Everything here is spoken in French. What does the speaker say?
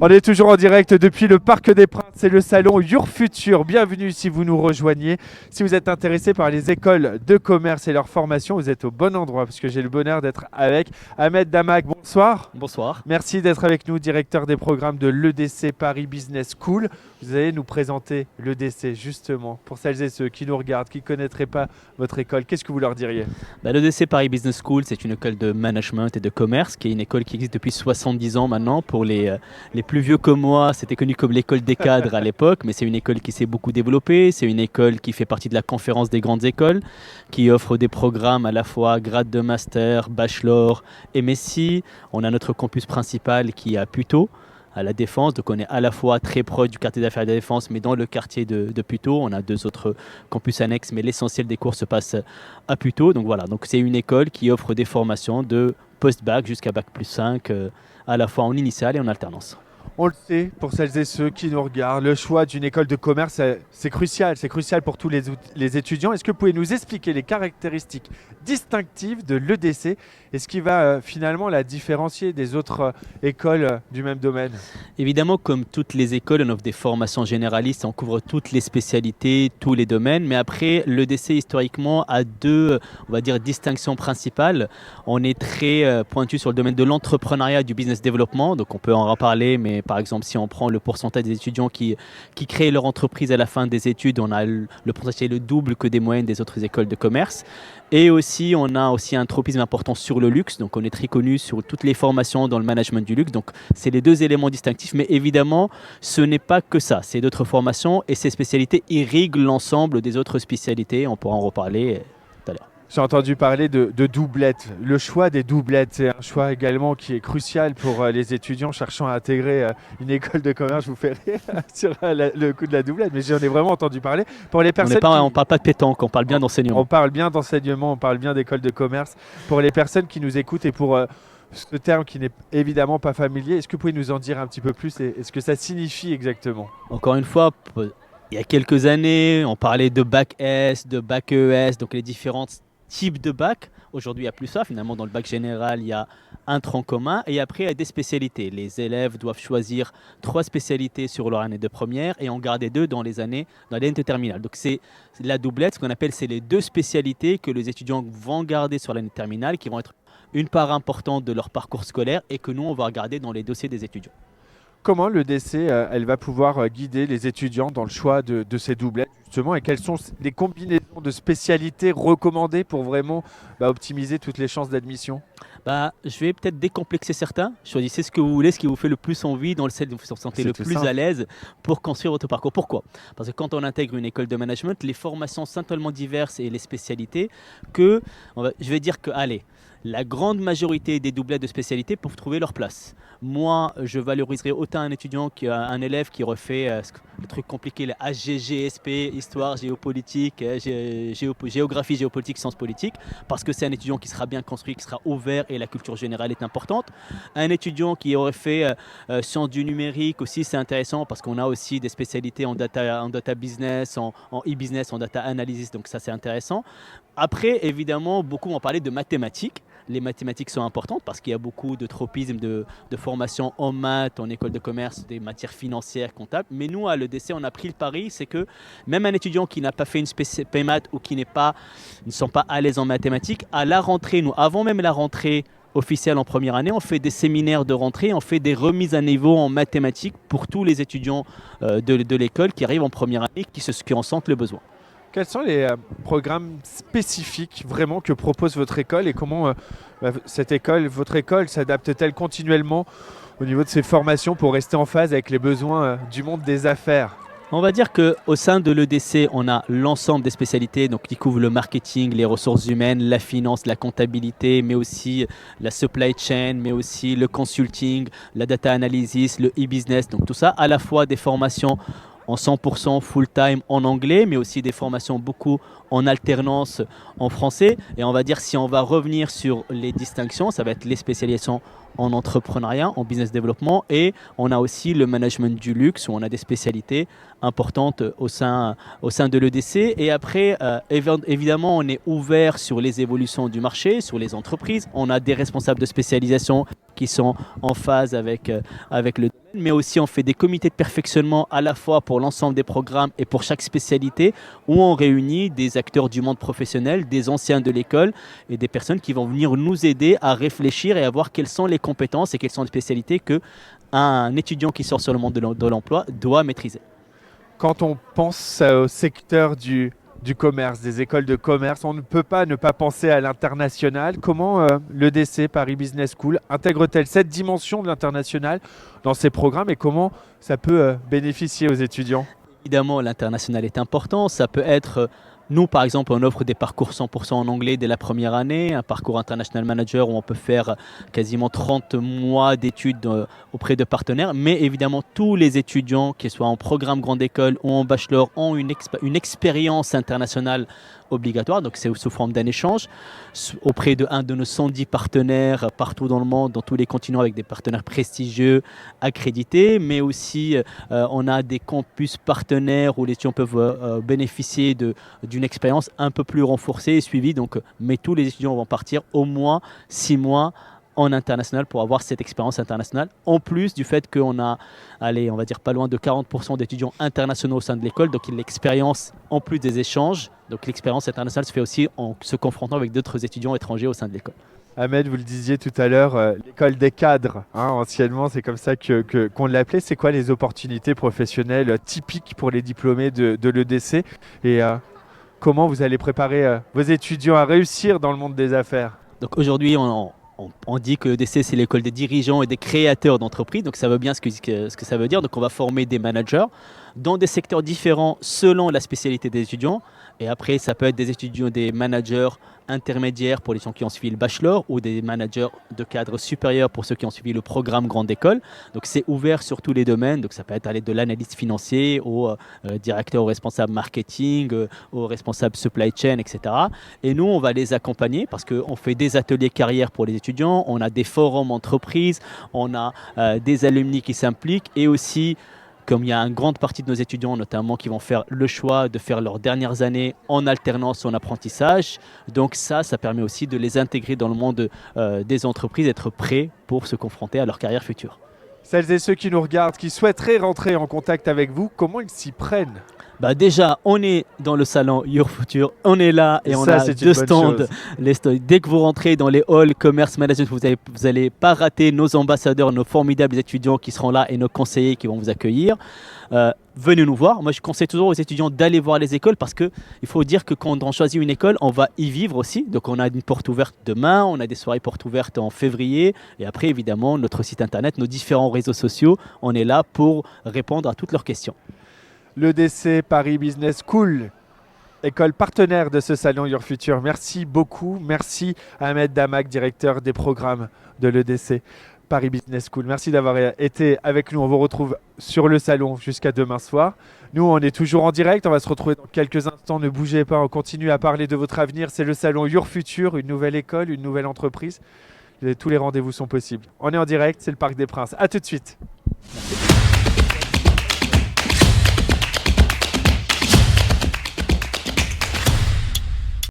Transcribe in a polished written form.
On est toujours en direct depuis le Parc des Princes, c'est le salon Your Future. Bienvenue si vous nous rejoignez. Si vous êtes intéressé par les écoles de commerce et leur formation, vous êtes au bon endroit parce que j'ai le bonheur d'être avec Ahmed Damak. Bonsoir. Bonsoir. Merci d'être avec nous, directeur des programmes de l'EDC Paris Business School. Vous allez nous présenter l'EDC justement pour celles et ceux qui nous regardent, qui ne connaîtraient pas votre école. Qu'est-ce que vous leur diriez? L'EDC Paris Business School, c'est une école de management et de commerce qui est une école qui existe depuis 70 ans maintenant. Pour les plus vieux comme moi, c'était connu comme l'école des cadres à l'époque, mais c'est une école qui s'est beaucoup développée. C'est une école qui fait partie de la conférence des grandes écoles, qui offre des programmes à la fois grade de master, bachelor et MSc. On a notre campus principal qui est à Puteaux, à la Défense, donc on est à la fois très proche du quartier d'affaires de la Défense, mais dans le quartier de Puteaux. On a deux autres campus annexes, mais l'essentiel des cours se passe à Puteaux. Donc voilà, donc c'est une école qui offre des formations de post-bac jusqu'à bac+5, à la fois en initiale et en alternance. On le sait, pour celles et ceux qui nous regardent, le choix d'une école de commerce, c'est crucial. C'est crucial pour tous les étudiants. Est-ce que vous pouvez nous expliquer les caractéristiques distinctives de l'EDC et ce qui va finalement la différencier des autres écoles du même domaine? Évidemment, comme toutes les écoles, on offre des formations généralistes, on couvre toutes les spécialités, tous les domaines. Mais après, l'EDC, historiquement, a deux, on va dire, distinctions principales. On est très pointu sur le domaine de l'entrepreneuriat et du business développement. Donc, on peut en reparler, mais par exemple, si on prend le pourcentage des étudiants qui créent leur entreprise à la fin des études, on a le pourcentage est le double que des moyennes des autres écoles de commerce. Et aussi, on a aussi un tropisme important sur le luxe. Donc, on est très connu sur toutes les formations dans le management du luxe. Donc, c'est les deux éléments distinctifs. Mais évidemment, ce n'est pas que ça. C'est d'autres formations et ces spécialités irriguent l'ensemble des autres spécialités. On pourra en reparler tout à l'heure. J'ai entendu parler de doublettes. Le choix des doublettes, c'est un choix également qui est crucial pour les étudiants cherchant à intégrer une école de commerce. Je vous fais rire sur le coup de la doublette, mais j'en ai vraiment entendu parler. Pour les personnes on ne parle pas de pétanque, on parle bien d'enseignement. On parle bien d'enseignement, on parle bien d'école de commerce. Pour les personnes qui nous écoutent et pour ce terme qui n'est évidemment pas familier, est-ce que vous pouvez nous en dire un petit peu plus et ce que ça signifie exactement? Encore une fois, il y a quelques années, on parlait de bac S, de bac ES, donc les différentes types de bac. Aujourd'hui, il n'y a plus ça. Finalement, dans le bac général, il y a un tronc commun et après, il y a des spécialités. Les élèves doivent choisir 3 spécialités sur leur année de première et en garder 2 dans les années de terminale. Donc, c'est la doublette, ce qu'on appelle, c'est les 2 spécialités que les étudiants vont garder sur l'année de terminale, qui vont être une part importante de leur parcours scolaire et que nous, on va regarder dans les dossiers des étudiants. Comment l'EDC elle va pouvoir guider les étudiants dans le choix de ces doublettes justement et quelles sont les combinaisons de spécialités recommandées pour vraiment optimiser toutes les chances d'admission? Je vais peut-être décomplexer certains. Choisissez ce que vous voulez, ce qui vous fait le plus envie, dans lequel vous vous sentez le plus à l'aise pour construire votre parcours. Pourquoi? Parce que quand on intègre une école de management, les formations sont tellement diverses et les spécialités que, je vais dire que, allez, la grande majorité des doublets de spécialités peuvent trouver leur place. Moi, je valoriserai autant un élève qui refait le truc compliqué, le HGGSP, histoire, géopolitique, géographie, géopolitique, sciences politiques, parce que c'est un étudiant qui sera bien construit, qui sera ouvert et la culture générale est importante. Un étudiant qui aurait fait sciences du numérique aussi, c'est intéressant parce qu'on a aussi des spécialités en data business, en e-business, en data analysis, donc ça c'est intéressant. Après, évidemment, beaucoup vont parler de mathématiques. Les mathématiques sont importantes parce qu'il y a beaucoup de tropisme de formation en maths, en école de commerce, des matières financières, comptables. Mais nous, à l'EDC, on a pris le pari, c'est que même un étudiant qui n'a pas fait une spécialité maths ou qui ne sont pas à l'aise en mathématiques, à la rentrée, nous, avant même la rentrée officielle en première année, on fait des séminaires de rentrée, on fait des remises à niveau en mathématiques pour tous les étudiants de l'école qui arrivent en première année, qui en sentent le besoin. Quels sont les programmes spécifiques vraiment que propose votre école et comment votre école s'adapte-t-elle continuellement au niveau de ses formations pour rester en phase avec les besoins du monde des affaires? On va dire qu'au sein de l'EDC, on a l'ensemble des spécialités donc, qui couvrent le marketing, les ressources humaines, la finance, la comptabilité, mais aussi la supply chain, mais aussi le consulting, la data analysis, le e-business. Donc tout ça, à la fois des formations en 100% full-time en anglais, mais aussi des formations beaucoup en alternance en français. Et on va dire, si on va revenir sur les distinctions, ça va être les spécialisations en entrepreneuriat, en business développement, et on a aussi le management du luxe où on a des spécialités importantes au sein de l'EDC. Et après, évidemment, on est ouvert sur les évolutions du marché, sur les entreprises. On a des responsables de spécialisation qui sont en phase avec le domaine, mais aussi on fait des comités de perfectionnement à la fois pour l'ensemble des programmes et pour chaque spécialité, où on réunit des acteurs du monde professionnel, des anciens de l'école et des personnes qui vont venir nous aider à réfléchir et à voir quelles sont les compétences et quelles sont les spécialités qu'un étudiant qui sort sur le monde de l'emploi doit maîtriser. Quand on pense au secteur du commerce, des écoles de commerce, on ne peut pas ne pas penser à l'international. Comment l'EDC Paris Business School intègre-t-elle cette dimension de l'international dans ses programmes et comment ça peut bénéficier aux étudiants? Évidemment, l'international est important. Ça peut être, nous par exemple, on offre des parcours 100% en anglais dès la première année, un parcours International Manager où on peut faire quasiment 30 mois d'études auprès de partenaires. Mais évidemment, tous les étudiants, qu'ils soient en programme grande école ou en bachelor, ont une expérience internationale obligatoire, donc c'est sous forme d'un échange auprès de un de nos 110 partenaires partout dans le monde, dans tous les continents, avec des partenaires prestigieux, accrédités, mais aussi on a des campus partenaires où les étudiants peuvent bénéficier d'une expérience un peu plus renforcée et suivie, mais tous les étudiants vont partir au moins 6 mois en international pour avoir cette expérience internationale, en plus du fait qu'on a, on va dire pas loin de 40% d'étudiants internationaux au sein de l'école, donc l'expérience en plus des échanges, donc l'expérience internationale se fait aussi en se confrontant avec d'autres étudiants étrangers au sein de l'école. Ahmed, vous le disiez tout à l'heure, l'école des cadres, anciennement c'est comme ça qu'on l'appelait. C'est quoi les opportunités professionnelles typiques pour les diplômés de l'EDC et comment vous allez préparer vos étudiants à réussir dans le monde des affaires? Donc aujourd'hui, on dit que l'EDC, c'est l'école des dirigeants et des créateurs d'entreprises. Donc ça veut bien ce que ça veut dire. Donc on va former des managers dans des secteurs différents selon la spécialité des étudiants. Et après, ça peut être des étudiants, des managers intermédiaires pour les gens qui ont suivi le bachelor ou des managers de cadre supérieur pour ceux qui ont suivi le programme grande école. Donc c'est ouvert sur tous les domaines. Donc ça peut être aller de l'analyste financier au directeur, au responsable marketing, au responsable supply chain, etc. Et nous, on va les accompagner parce qu'on fait des ateliers carrière pour les étudiants. On a des forums entreprises, on a des alumni qui s'impliquent et aussi, comme il y a une grande partie de nos étudiants, notamment, qui vont faire le choix de faire leurs dernières années en alternance ou en apprentissage. Donc ça permet aussi de les intégrer dans le monde des entreprises, être prêts pour se confronter à leur carrière future. Celles et ceux qui nous regardent, qui souhaiteraient rentrer en contact avec vous, comment ils s'y prennent? Déjà, on est dans le salon Your Future, on est là et on a deux stands. Dès que vous rentrez dans les halls commerce management, vous n'allez pas rater nos ambassadeurs, nos formidables étudiants qui seront là et nos conseillers qui vont vous accueillir. Venez nous voir. Moi, je conseille toujours aux étudiants d'aller voir les écoles parce qu'il faut dire que quand on choisit une école, on va y vivre aussi. Donc, on a une porte ouverte demain, on a des soirées portes ouvertes en février. Et après, évidemment, notre site internet, nos différents réseaux sociaux, on est là pour répondre à toutes leurs questions. L'EDC Paris Business School, école partenaire de ce salon Your Future. Merci beaucoup. Merci Ahmed Damak, directeur des programmes de l'EDC Paris Business School. Merci d'avoir été avec nous. On vous retrouve sur le salon jusqu'à demain soir. Nous, on est toujours en direct. On va se retrouver dans quelques instants. Ne bougez pas. On continue à parler de votre avenir. C'est le salon Your Future, une nouvelle école, une nouvelle entreprise. Tous les rendez-vous sont possibles. On est en direct. C'est le Parc des Princes. À tout de suite. Merci.